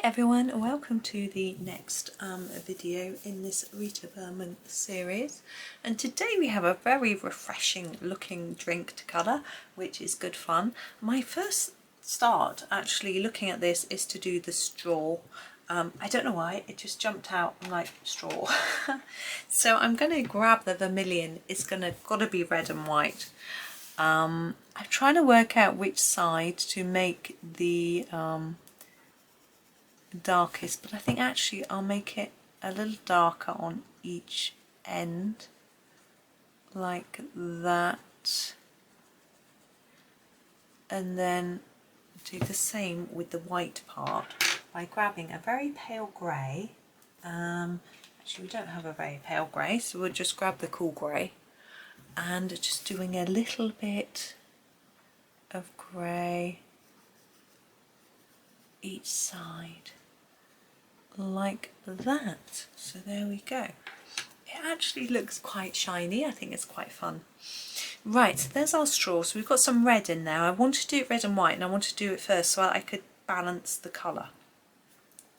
everyone, welcome to the next video in this Rita Berman series, and today we have a very refreshing looking drink to colour, which is good fun. My first start actually looking at this is to do the straw. I don't know why, it just jumped out. I'm like, straw. So I'm going to grab the Vermillion. It's gotta be red and white. I'm trying to work out which side to make the darkest, but I think actually I'll make it a little darker on each end like that, and then do the same with the white part by grabbing a very pale grey. Actually we don't have a very pale grey, so we'll just grab the cool grey and just doing a little bit of grey each side like that. So there we go. It actually looks quite shiny. I think it's quite fun. Right, so there's our straw. So we've got some red in there. I want to do it red and white, and I want to do it first so I could balance the colour.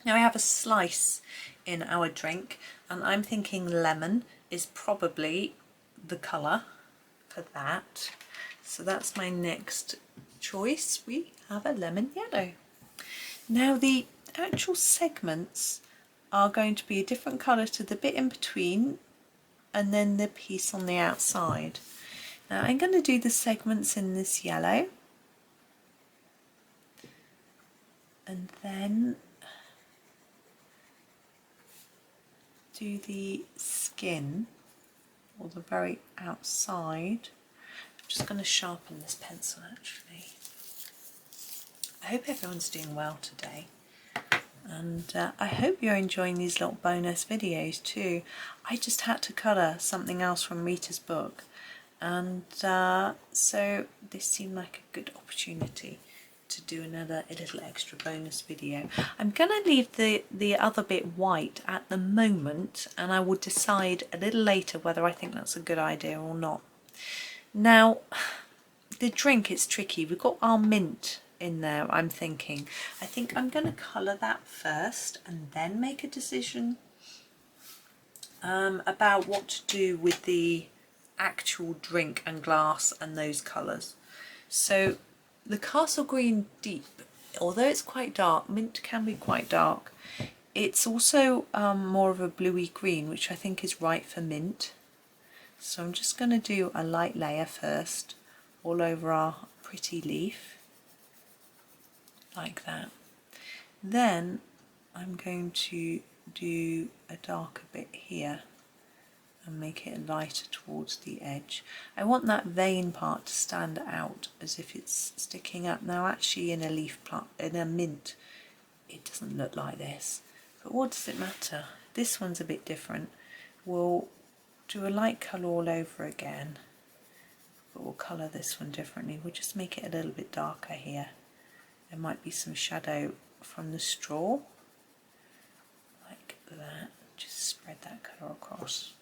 Now I have a slice in our drink, and I'm thinking lemon is probably the colour for that. So that's my next choice. We have a lemon yellow. Now the actual segments are going to be a different colour to the bit in between and then the piece on the outside. Now I'm going to do the segments in this yellow, and then do the skin, or the very outside. I'm just going to sharpen this pencil actually. I hope everyone's doing well today, and I hope you're enjoying these little bonus videos too. I just had to colour something else from Rita's book, and so this seemed like a good opportunity to do a little extra bonus video. I'm going to leave the other bit white at the moment, and I will decide a little later whether I think that's a good idea or not. Now the drink is tricky. We've got our mint in there. I think I'm going to colour that first and then make a decision about what to do with the actual drink and glass and those colours. So the Castle Green Deep, although it's quite dark, mint can be quite dark, it's also more of a bluey green, which I think is right for mint. So I'm just going to do a light layer first all over our pretty leaf like that. Then I'm going to do a darker bit here and make it lighter towards the edge. I want that vein part to stand out as if it's sticking up. Now actually in a leaf plant, in a mint, it doesn't look like this, but what does it matter? This one's a bit different. We'll do a light colour all over again, but we'll colour this one differently. We'll just make it a little bit darker here. There might be some shadow from the straw, like that. Just spread that colour across.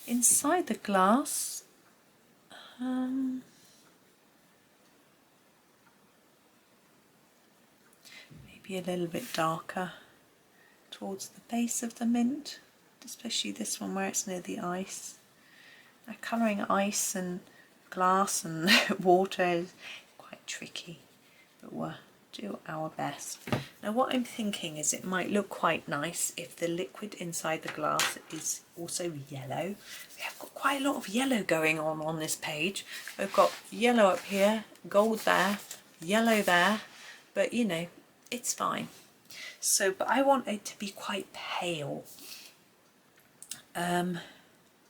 Inside the glass, maybe a little bit darker towards the base of the mint, especially this one where it's near the ice. Now colouring ice and glass and water is quite tricky, but we'll do our best. Now what I'm thinking is it might look quite nice if the liquid inside the glass is also yellow. We have got quite a lot of yellow going on this page. We've got yellow up here, gold there, yellow there, but you know, it's fine. So, but I want it to be quite pale. I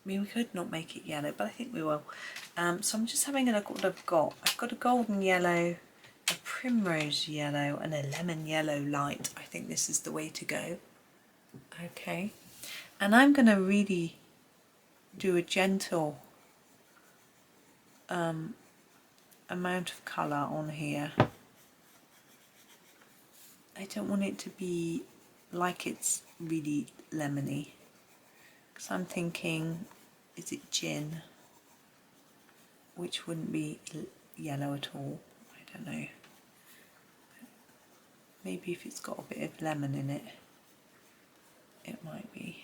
mean, we could not make it yellow, but I think we will. So I'm just having a look at what I've got. I've got a golden yellow, a primrose yellow, and a lemon yellow light. I think this is the way to go. Okay, and I'm going to really do a gentle amount of colour on here. I don't want it to be like it's really lemony, because I'm thinking, is it gin, which wouldn't be yellow at all. I don't know. Maybe if it's got a bit of lemon in it, it might be.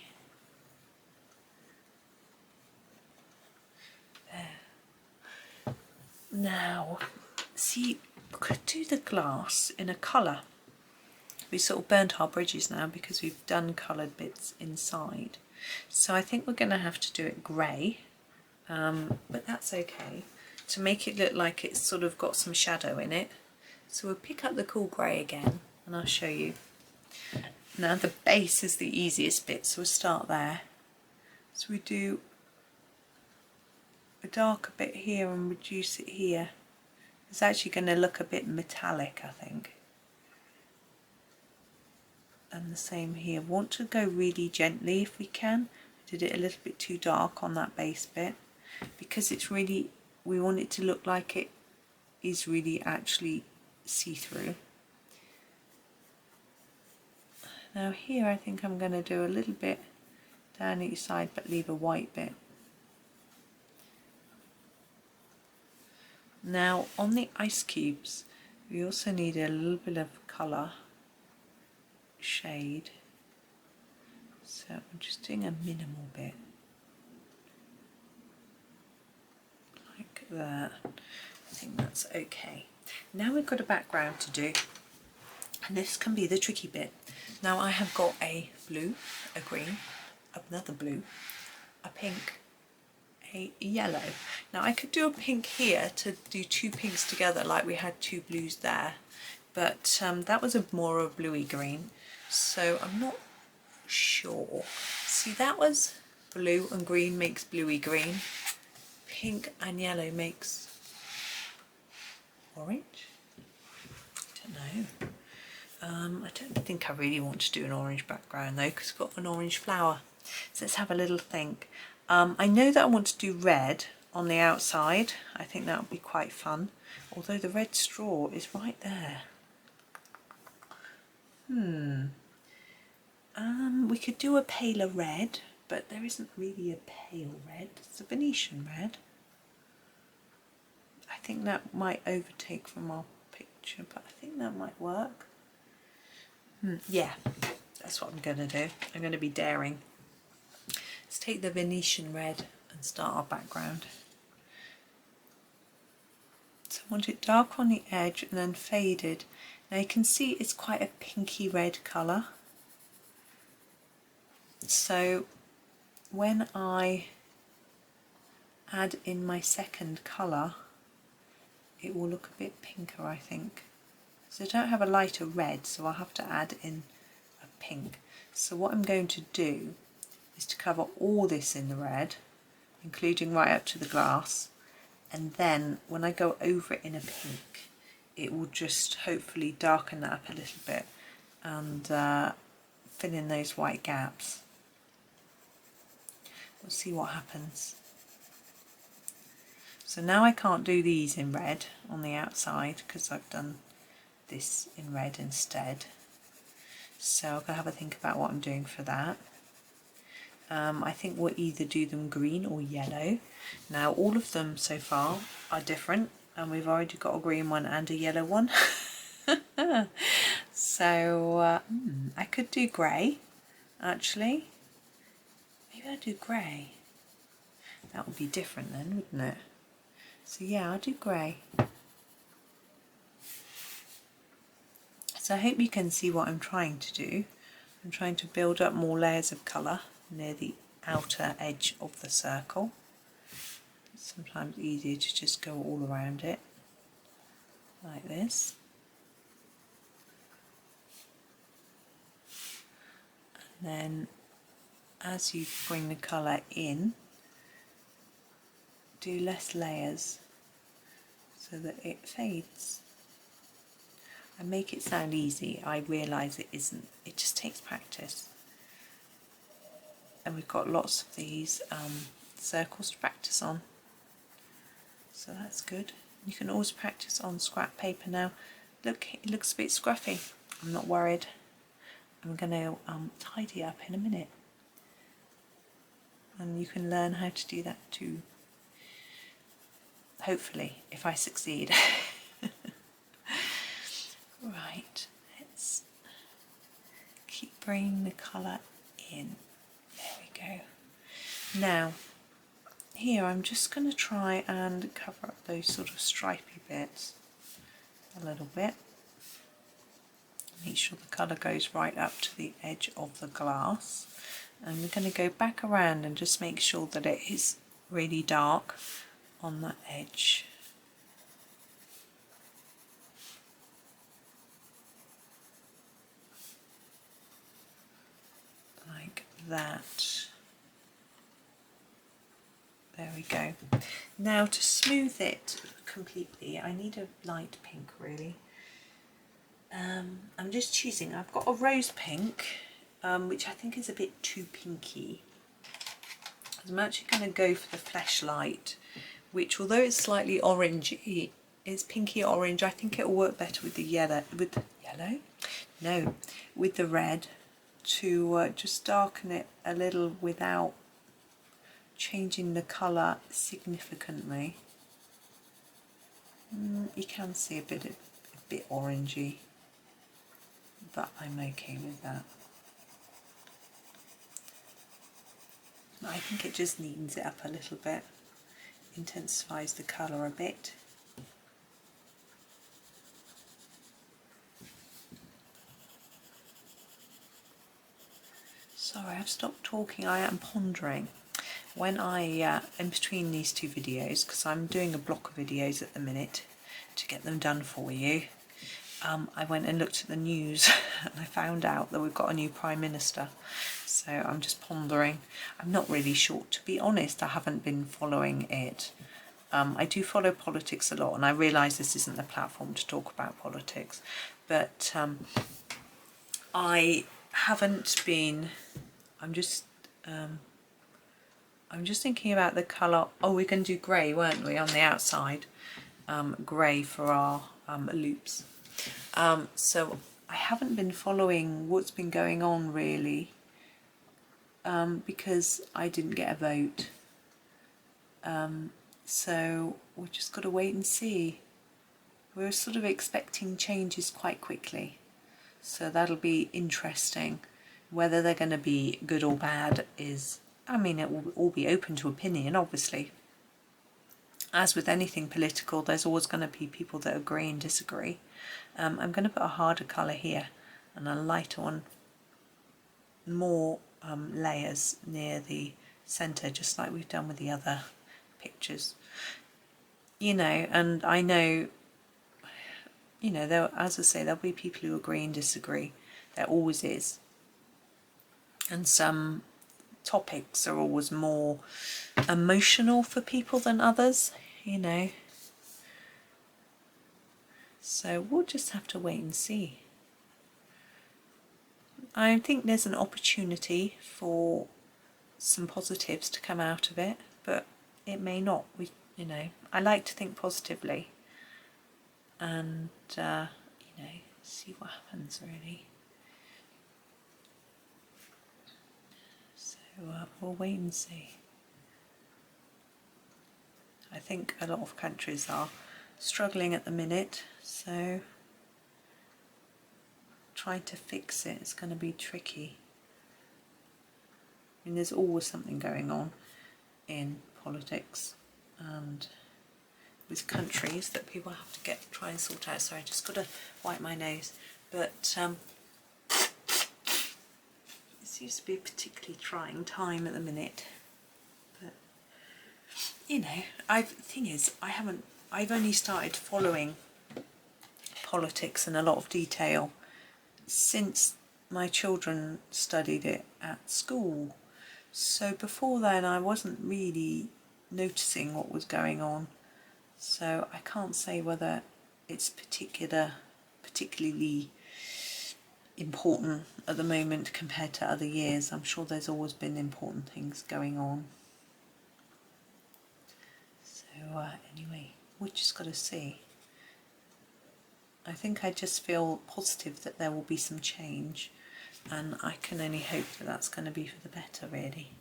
There. Now, see, we could do the glass in a colour. We sort of burnt our bridges now because we've done coloured bits inside. So I think we're going to have to do it grey, but that's okay, to make it look like it's sort of got some shadow in it. So we'll pick up the cool grey again and I'll show you. Now the base is the easiest bit, so we'll start there. So we do a darker bit here and reduce it here. It's actually going to look a bit metallic, I think. And the same here. Want to go really gently if we can. I did it a little bit too dark on that base bit because it's really, we want it to look like it is really actually see-through. Now here I think I'm going to do a little bit down each side but leave a white bit. Now on the ice cubes we also need a little bit of colour, shade, so I'm just doing a minimal bit like that. I think that's okay. Now we've got a background to do, and this can be the tricky bit. Now I have got a blue, a green, another blue, a pink, a yellow. Now I could do a pink here to do two pinks together like we had two blues there, but that was more of a bluey green, so I'm not sure. See, that was blue and green makes bluey green, pink and yellow makes orange. I don't know. I don't think I really want to do an orange background though, because I've got an orange flower. So let's have a little think. I know that I want to do red on the outside. I think that would be quite fun, although the red straw is right there. We could do a paler red, but there isn't really a pale red. It's a Venetian red. I think that might overtake from our picture, but I think that might work. Yeah, that's what I'm going to do. I'm going to be daring. Let's take the Venetian red and start our background. So I want it dark on the edge and then faded. Now you can see it's quite a pinky red colour. So when I add in my second colour, it will look a bit pinker, I think. So I don't have a lighter red, so I'll have to add in a pink. So what I'm going to do is to cover all this in the red, including right up to the glass, and then when I go over it in a pink, it will just hopefully darken that up a little bit and fill in those white gaps. We'll see what happens. So now I can't do these in red on the outside because I've done this in red instead. So I'll go have a think about what I'm doing for that. I think we'll either do them green or yellow. Now all of them so far are different, and we've already got a green one and a yellow one. So I could do grey actually. Maybe I'll do grey. That would be different then, wouldn't it? So yeah, I'll do grey. So I hope you can see what I'm trying to do. I'm trying to build up more layers of colour near the outer edge of the circle. It's sometimes easier to just go all around it, like this. And then as you bring the colour in, do less layers so that it fades. I make it sound easy, I realise it isn't, it just takes practice. And we've got lots of these circles to practice on, so that's good. You can always practice on scrap paper now. Look, it looks a bit scruffy. I'm not worried. I'm going to tidy up in a minute, and you can learn how to do that too, hopefully, if I succeed. Right, let's bring the colour in. There we go. Now here I'm just going to try and cover up those sort of stripy bits a little bit. Make sure the colour goes right up to the edge of the glass, and we're going to go back around and just make sure that it is really dark on that edge. Like that. There we go. Now to smooth it completely, I need a light pink really. I'm just choosing, I've got a rose pink, which I think is a bit too pinky. I'm actually going to go for the Fleshlight, which although it's slightly orangey, it's pinky orange. I think it will work better with the yellow, with the red, to just darken it a little without changing the colour significantly. You can see a bit orangey, but I'm okay with that. I think it just neatens it up a little bit, intensifies the colour a bit. Sorry, I've stopped talking, I am pondering. When I, in between these two videos, because I'm doing a block of videos at the minute to get them done for you, I went and looked at the news and I found out that we've got a new Prime Minister. So I'm just pondering. I'm not really sure. To be honest, I haven't been following it. I do follow politics a lot, and I realise this isn't the platform to talk about politics, but I haven't been. I'm just thinking about the colour. Oh, we're going to do grey, weren't we, on the outside? Grey for our loops. So I haven't been following what's been going on really, because I didn't get a vote. So we've just got to wait and see. We're sort of expecting changes quite quickly, so that'll be interesting. Whether they're going to be good or bad is, I mean, it will all be open to opinion, obviously. As with anything political, there's always going to be people that agree and disagree. I'm going to put a harder colour here and a lighter one, more layers near the centre, just like we've done with the other pictures. You know, and I know, you know, there, as I say, there'll be people who agree and disagree. There always is. And some topics are always more emotional for people than others, you know. So we'll just have to wait and see. I think there's an opportunity for some positives to come out of it, but it may not. You know, I like to think positively, and you know, see what happens really. So we'll wait and see. I think a lot of countries are struggling at the minute, so trying to fix it is going to be tricky. I mean, there's always something going on in politics and with countries that people have to try and sort out. Sorry, I just got to wipe my nose. But it seems to be a particularly trying time at the minute. But you know, I've only started following politics in a lot of detail since my children studied it at school. So before then I wasn't really noticing what was going on. So I can't say whether it's particularly important at the moment compared to other years. I'm sure there's always been important things going on. So anyway, we've just got to see. I think I just feel positive that there will be some change, and I can only hope that that's going to be for the better, really.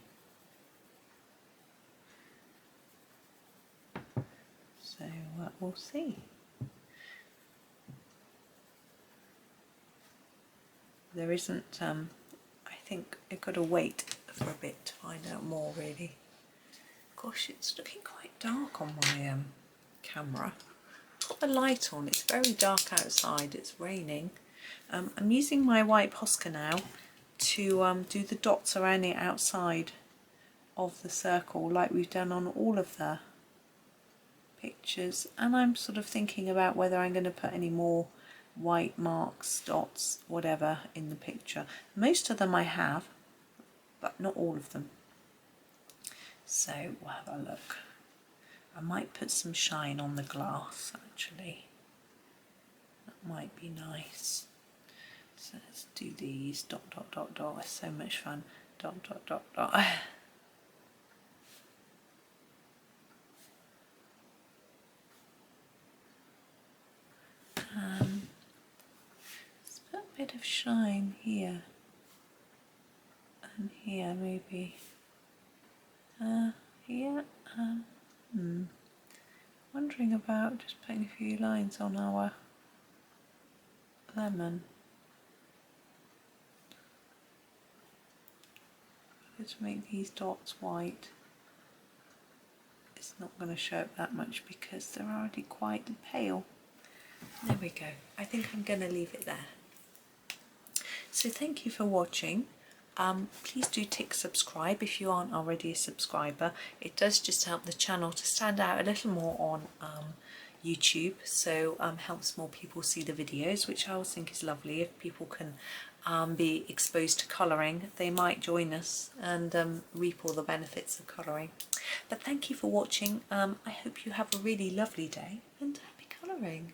So we'll see. There isn't think I've got to wait for a bit to find out more really. Gosh, it's looking quite dark on my camera. I've got the light on, it's very dark outside, it's raining. I'm using my white Posca now to do the dots around the outside of the circle like we've done on all of the pictures, and I'm sort of thinking about whether I'm going to put any more white marks, dots, whatever in the picture. Most of them I have, but not all of them. So we'll have a look. I might put some shine on the glass actually. That might be nice. So let's do these dot dot dot dot. It's so much fun. Dot dot dot dot. Let's put a bit of shine here and here maybe. Here. Wondering about just putting a few lines on our lemon. Just make these dots white. It's not going to show up that much because they're already quite pale. There we go. I think I'm going to leave it there. So thank you for watching. Please do tick subscribe if you aren't already a subscriber. It does just help the channel to stand out a little more on YouTube, so helps more people see the videos, which I always think is lovely. If people can be exposed to colouring, they might join us and reap all the benefits of colouring. But thank you for watching. I hope you have a really lovely day and happy colouring.